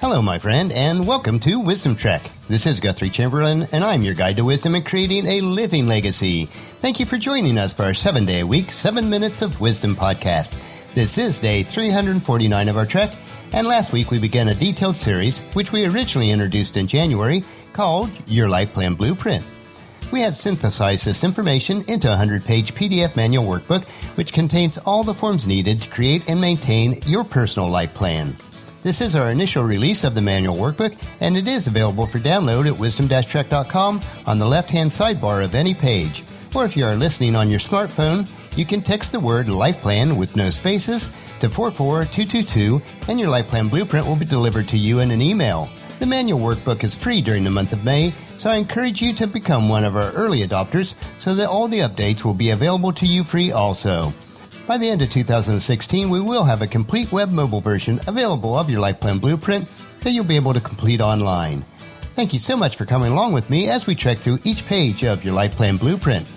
Hello, my friend, and welcome to Wisdom Trek. This is Guthrie Chamberlain, and I'm your guide to wisdom and creating a living legacy. Thank you for joining us for our 7-day-a-week, 7 Minutes of Wisdom podcast. This is day 349 of our trek, and last week we began a detailed series, which we originally introduced in January, called Your Life Plan Blueprint. We have synthesized this information into a 100-page PDF manual workbook, which contains all the forms needed to create and maintain your personal life plan. This is our initial release of the manual workbook, and it is available for download at wisdom-trek.com on the left-hand sidebar of any page. Or if you are listening on your smartphone, you can text the word Life Plan with no spaces to 44222, and your Life Plan Blueprint will be delivered to you in an email. The manual workbook is free during the month of May, so I encourage you to become one of our early adopters so that all the updates will be available to you free also. By the end of 2016, we will have a complete web mobile version available of your Life Plan Blueprint that you'll be able to complete online. Thank you so much for coming along with me as we trek through each page of your Life Plan Blueprint.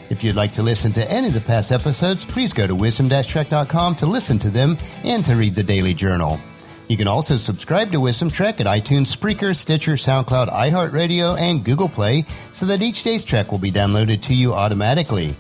If you'd like to listen to any of the past episodes, please go to wisdom-trek.com to listen to them and to read the daily journal. You can also subscribe to Wisdom Trek at iTunes, Spreaker, Stitcher, SoundCloud, iHeartRadio, and Google Play so that each day's trek will be downloaded to you automatically.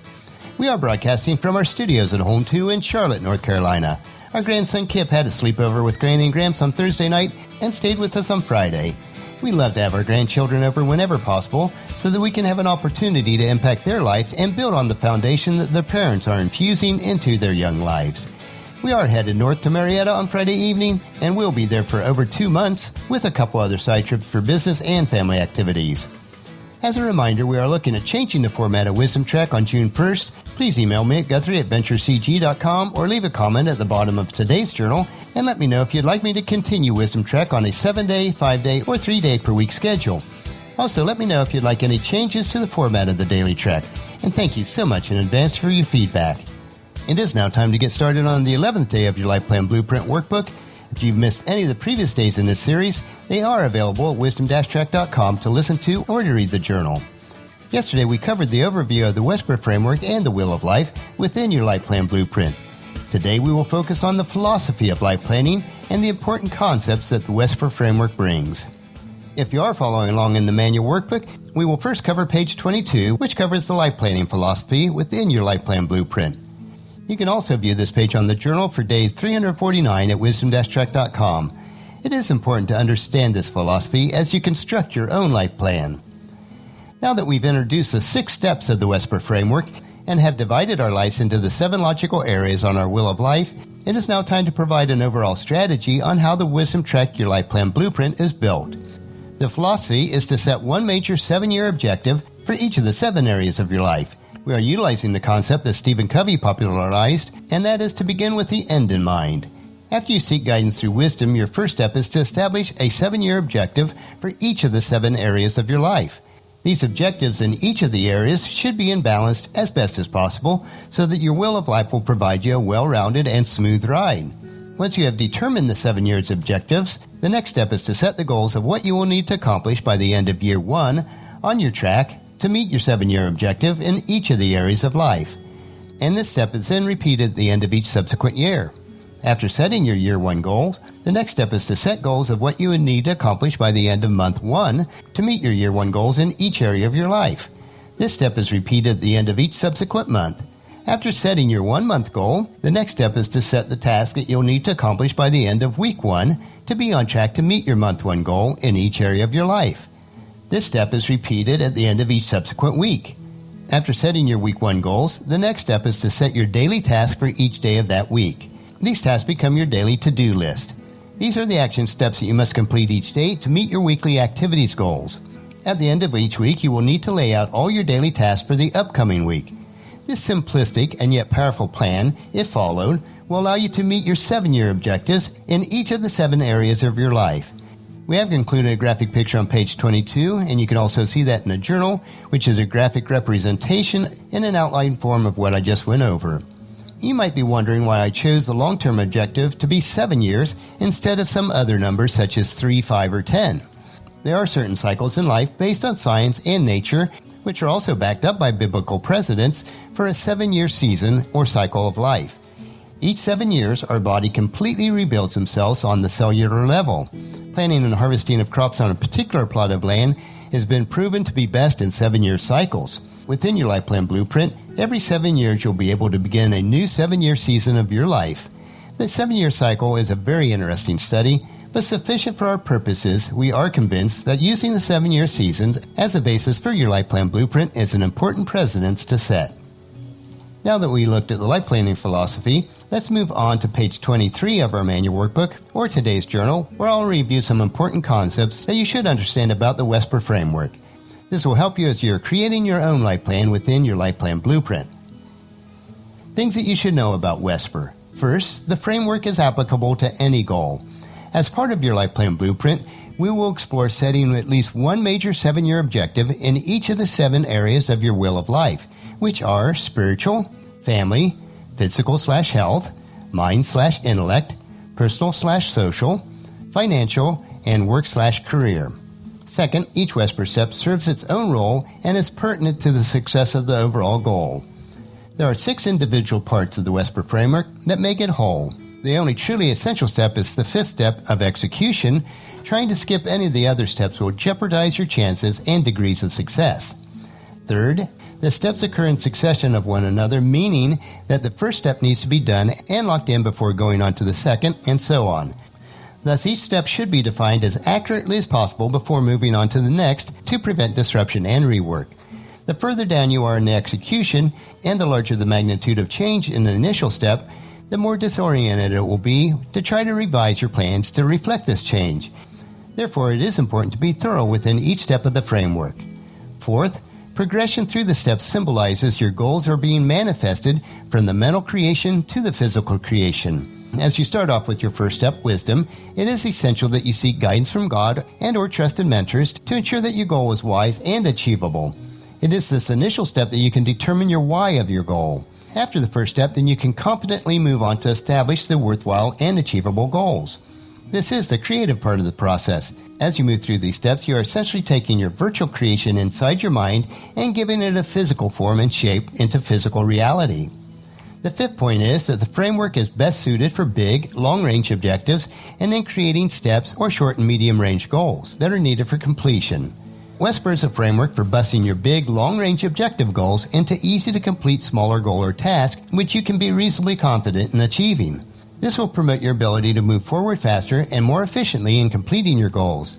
We are broadcasting from our studios at Home 2 in Charlotte, North Carolina. Our grandson Kip had a sleepover with Granny and Gramps on Thursday night and stayed with us on Friday. We love to have our grandchildren over whenever possible so that we can have an opportunity to impact their lives and build on the foundation that their parents are infusing into their young lives. We are headed north to Marietta on Friday evening, and we'll be there for over 2 months with a couple other side trips for business and family activities. As a reminder, we are looking at changing the format of Wisdom Trek on June 1st. Please email me at guthrie@venturecg.com or leave a comment at the bottom of today's journal and let me know if you'd like me to continue Wisdom Trek on a 7-day, 5-day, or 3-day per week schedule. Also, let me know if you'd like any changes to the format of the daily trek. And thank you so much in advance for your feedback. It is now time to get started on the 11th day of your Life Plan Blueprint workbook. If you've missed any of the previous days in this series, they are available at wisdom-trek.com to listen to or to read the journal. Yesterday, we covered the overview of the Whisper Framework and the Wheel of Life within your Life Plan Blueprint. Today, we will focus on the philosophy of life planning and the important concepts that the Whisper Framework brings. If you are following along in the manual workbook, we will first cover page 22, which covers the life planning philosophy within your Life Plan Blueprint. You can also view this page on the journal for day 349 at wisdom-trek.com. It is important to understand this philosophy as you construct your own life plan. Now that we've introduced the 6 steps of the Whisper Framework and have divided our lives into the 7 logical areas on our Wheel of Life, it is now time to provide an overall strategy on how the Wisdom Trek Your Life Plan Blueprint is built. The philosophy is to set one major 7-year objective for each of the 7 areas of your life. We are utilizing the concept that Stephen Covey popularized, and that is to begin with the end in mind. After you seek guidance through wisdom, your first step is to establish a 7-year objective for each of the 7 areas of your life. These objectives in each of the areas should be in balance as best as possible so that your Wheel of Life will provide you a well-rounded and smooth ride. Once you have determined the 7 years' objectives, the next step is to set the goals of what you will need to accomplish by the end of year 1 on your track to meet your 7-year objective in each of the areas of life. And this step is then repeated at the end of each subsequent year. After setting your year 1 goals, the next step is to set goals of what you would need to accomplish by the end of month 1 to meet your year 1 goals in each area of your life. This step is repeated at the end of each subsequent month. After setting your 1-month goal, the next step is to set the task that you'll need to accomplish by the end of week 1 to be on track to meet your month 1 goal in each area of your life. This step is repeated at the end of each subsequent week. After setting your week 1 goals, the next step is to set your daily task for each day of that week. These tasks become your daily to-do list. These are the action steps that you must complete each day to meet your weekly activities goals. At the end of each week, you will need to lay out all your daily tasks for the upcoming week. This simplistic and yet powerful plan, if followed, will allow you to meet your 7-year objectives in each of the 7 areas of your life. We have included a graphic picture on page 22, and you can also see that in a journal, which is a graphic representation in an outline form of what I just went over. You might be wondering why I chose the long-term objective to be 7 years instead of some other numbers such as 3, 5, or 10. There are certain cycles in life based on science and nature, which are also backed up by biblical precedents for a 7-year season or cycle of life. Each 7 years, our body completely rebuilds themselves on the cellular level. Planting and harvesting of crops on a particular plot of land has been proven to be best in 7-year cycles. Within your Life Plan Blueprint, every 7 years you'll be able to begin a new 7-year season of your life. The 7-year cycle is a very interesting study, but sufficient for our purposes. We are convinced that using the 7-year seasons as a basis for your Life Plan Blueprint is an important precedence to set. Now that we looked at the life planning philosophy, let's move on to page 23 of our manual workbook, or today's journal, where I'll review some important concepts that you should understand about the Wesper framework. This will help you as you're creating your own life plan within your Life Plan Blueprint. Things that you should know about Wesper. First, the framework is applicable to any goal. As part of your Life Plan Blueprint, we will explore setting at least one major 7-year objective in each of the 7 areas of your wheel of life, which are spiritual, family, physical/health, mind/intellect, personal/social, financial, and work/career. Second, each Wesper step serves its own role and is pertinent to the success of the overall goal. There are 6 individual parts of the Wesper framework that make it whole. The only truly essential step is the 5th step of execution. Trying to skip any of the other steps will jeopardize your chances and degrees of success. Third, the steps occur in succession of one another, meaning that the first step needs to be done and locked in before going on to the second, and so on. Thus, each step should be defined as accurately as possible before moving on to the next to prevent disruption and rework. The further down you are in the execution, and the larger the magnitude of change in the initial step, the more disoriented it will be to try to revise your plans to reflect this change. Therefore, it is important to be thorough within each step of the framework. Fourth, progression through the steps symbolizes your goals are being manifested from the mental creation to the physical creation. As you start off with your first step, wisdom, it is essential that you seek guidance from God and or trusted mentors to ensure that your goal is wise and achievable. It is this initial step that you can determine your why of your goal. After the first step, then you can confidently move on to establish the worthwhile and achievable goals. This is the creative part of the process. As you move through these steps, you are essentially taking your virtual creation inside your mind and giving it a physical form and shape into physical reality. The 5th point is that the framework is best suited for big, long-range objectives and then creating steps or short and medium-range goals that are needed for completion. Wesper is a framework for busting your big, long-range objective goals into easy-to-complete smaller goal or task which you can be reasonably confident in achieving. This will promote your ability to move forward faster and more efficiently in completing your goals.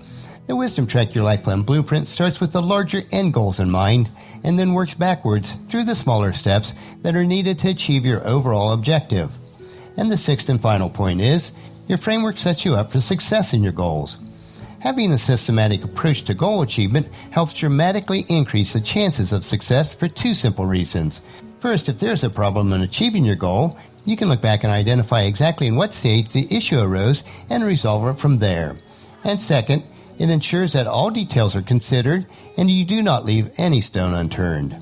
The Wisdom Trek Your Life Plan Blueprint starts with the larger end goals in mind and then works backwards through the smaller steps that are needed to achieve your overall objective. And the 6th and final point is, your framework sets you up for success in your goals. Having a systematic approach to goal achievement helps dramatically increase the chances of success for 2 simple reasons. First, if there's a problem in achieving your goal, you can look back and identify exactly in what stage the issue arose and resolve it from there. And second, it ensures that all details are considered and you do not leave any stone unturned.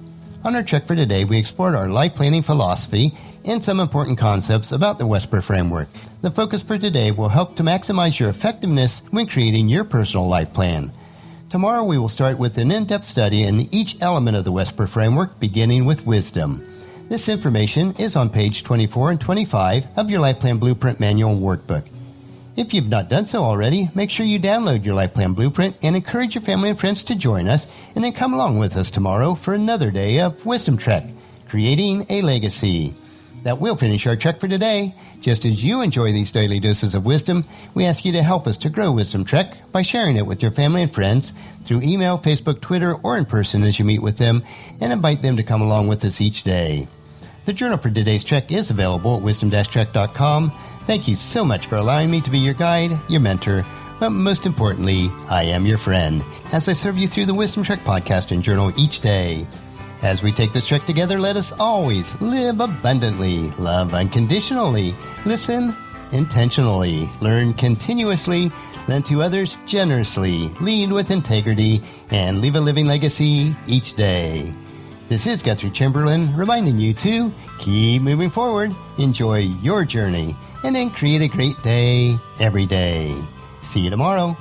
On our trek for today, we explored our life planning philosophy and some important concepts about the Wesper framework. The focus for today will help to maximize your effectiveness when creating your personal life plan. Tomorrow we will start with an in-depth study in each element of the Wesper framework, beginning with wisdom. This information is on page 24 and 25 of your Life Plan Blueprint Manual Workbook. If you've not done so already, make sure you download your Life Plan Blueprint and encourage your family and friends to join us, and then come along with us tomorrow for another day of Wisdom Trek, Creating a Legacy. That will finish our trek for today. Just as you enjoy these daily doses of wisdom, we ask you to help us to grow Wisdom Trek by sharing it with your family and friends through email, Facebook, Twitter, or in person as you meet with them, and invite them to come along with us each day. The journal for today's trek is available at wisdom-trek.com. Thank you so much for allowing me to be your guide, your mentor, but most importantly, I am your friend, as I serve you through the Wisdom Trek podcast and journal each day. As we take this trek together, let us always live abundantly, love unconditionally, listen intentionally, learn continuously, lend to others generously, lead with integrity, and leave a living legacy each day. This is Guthrie Chamberlain reminding you to keep moving forward, enjoy your journey, and then create a great day every day. See you tomorrow.